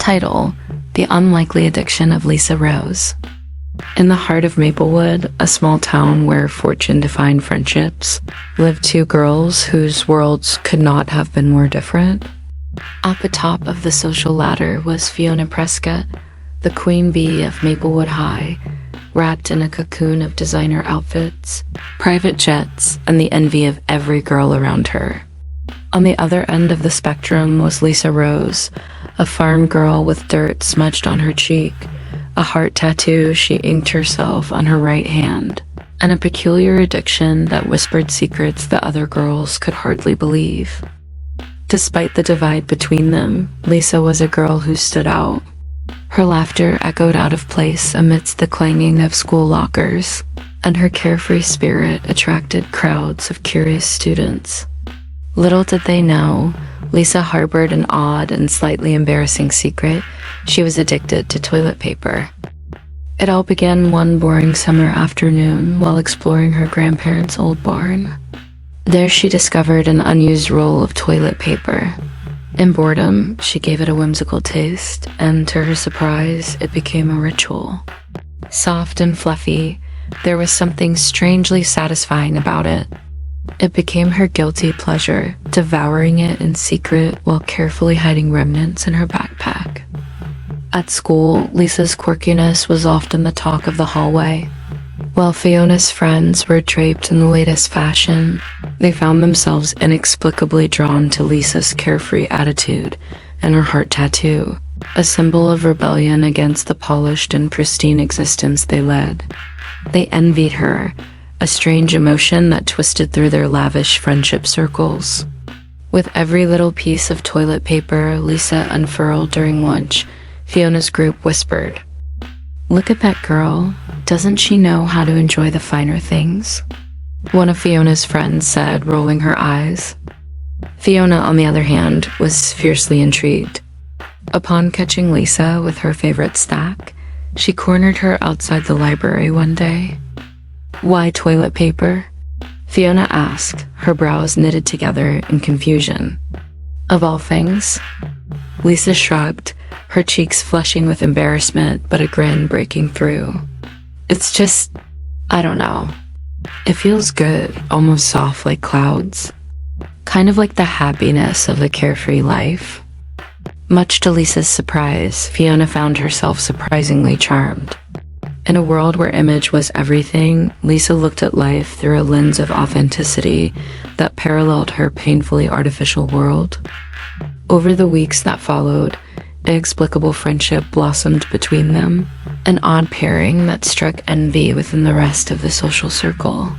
Title: The Unlikely Addiction of Lisa Rose. In the heart of Maplewood, a small town where fortune defined friendships, lived two girls whose worlds could not have been more different. At the top of the social ladder was Fiona Prescott, the queen bee of Maplewood High, wrapped in a cocoon of designer outfits, private jets, and the envy of every girl around her. On the other end of the spectrum was Lisa Rose, a farm girl with dirt smudged on her cheek, a heart tattoo she inked herself on her right hand, and a peculiar addiction that whispered secrets the other girls could hardly believe. Despite the divide between them, Lisa was a girl who stood out. Her laughter echoed out of place amidst the clanging of school lockers, and her carefree spirit attracted crowds of curious students. Little did they know, Lisa harbored an odd and slightly embarrassing secret. She was addicted to toilet paper. It all began one boring summer afternoon while exploring her grandparents' old barn. There she discovered an unused roll of toilet paper. In boredom, she gave it a whimsical taste, and to her surprise, it became a ritual. Soft and fluffy, there was something strangely satisfying about it. It became her guilty pleasure, devouring it in secret while carefully hiding remnants in her backpack. At school, Lisa's quirkiness was often the talk of the hallway. While Fiona's friends were draped in the latest fashion, they found themselves inexplicably drawn to Lisa's carefree attitude and her heart tattoo, a symbol of rebellion against the polished and pristine existence they led. They envied her, a strange emotion that twisted through their lavish friendship circles. With every little piece of toilet paper Lisa unfurled during lunch, Fiona's group whispered, "Look at that girl. Doesn't she know how to enjoy the finer things?" One of Fiona's friends said, rolling her eyes. Fiona, on the other hand, was fiercely intrigued. Upon catching Lisa with her favorite stack, she cornered her outside the library one day. "Why toilet paper?" Fiona asked, her brows knitted together in confusion. "Of all things?" Lisa shrugged, her cheeks flushing with embarrassment but a grin breaking through. "It's just, I don't know. It feels good, almost soft like clouds. Kind of like the happiness of a carefree life." Much to Lisa's surprise, Fiona found herself surprisingly charmed. In a world where image was everything, Lisa looked at life through a lens of authenticity that paralleled her painfully artificial world. Over the weeks that followed, inexplicable friendship blossomed between them, an odd pairing that struck envy within the rest of the social circle.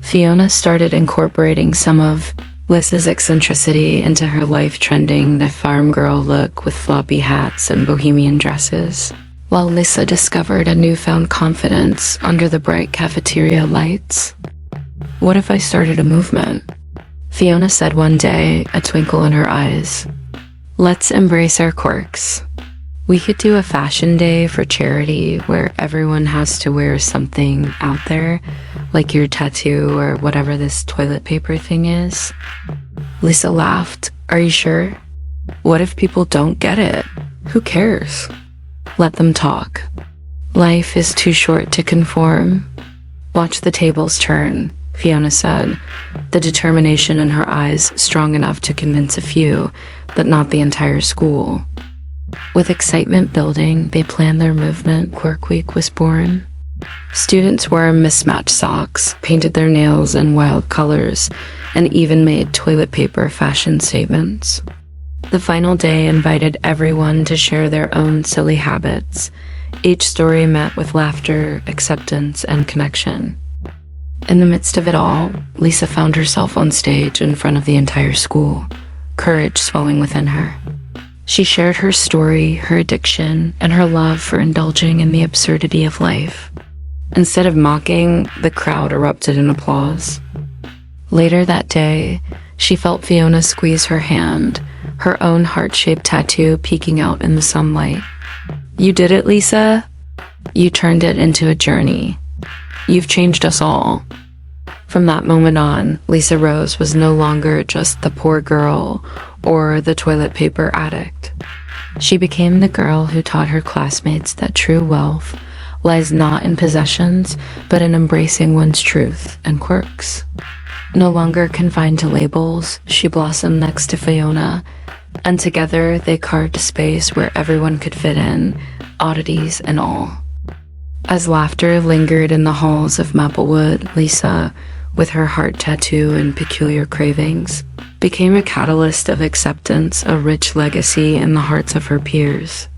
Fiona started incorporating some of Lisa's eccentricity into her life, trending the farm girl look with floppy hats and bohemian dresses, while Lisa discovered a newfound confidence under the bright cafeteria lights. "What if I started a movement?" Fiona said one day, a twinkle in her eyes. "Let's embrace our quirks. We could do a fashion day for charity where everyone has to wear something out there, like your tattoo or whatever this toilet paper thing is." Lisa laughed. "Are you sure? What if people don't get it? Who cares? Let them talk. Life is too short to conform. Watch the tables turn," Fiona said, the determination in her eyes strong enough to convince a few, but not the entire school. With excitement building, they planned their movement. Quirk Week was born. Students wore mismatched socks, painted their nails in wild colors, and even made toilet paper fashion statements. The final day invited everyone to share their own silly habits, each story met with laughter, acceptance, and connection. In the midst of it all, Lisa found herself on stage in front of the entire school, courage swelling within her. She shared her story, her addiction, and her love for indulging in the absurdity of life. Instead of mocking, the crowd erupted in applause. Later that day, she felt Fiona squeeze her hand, her own heart-shaped tattoo peeking out in the sunlight. "You did it, Lisa. You turned it into a journey. You've changed us all." From that moment on, Lisa Rose was no longer just the poor girl or the toilet paper addict. She became the girl who taught her classmates that true wealth lies not in possessions, but in embracing one's truth and quirks. No longer confined to labels, she blossomed next to Fiona, and together they carved a space where everyone could fit in, oddities and all. As laughter lingered in the halls of Maplewood, Lisa, with her heart tattoo and peculiar cravings, became a catalyst of acceptance, a rich legacy in the hearts of her peers.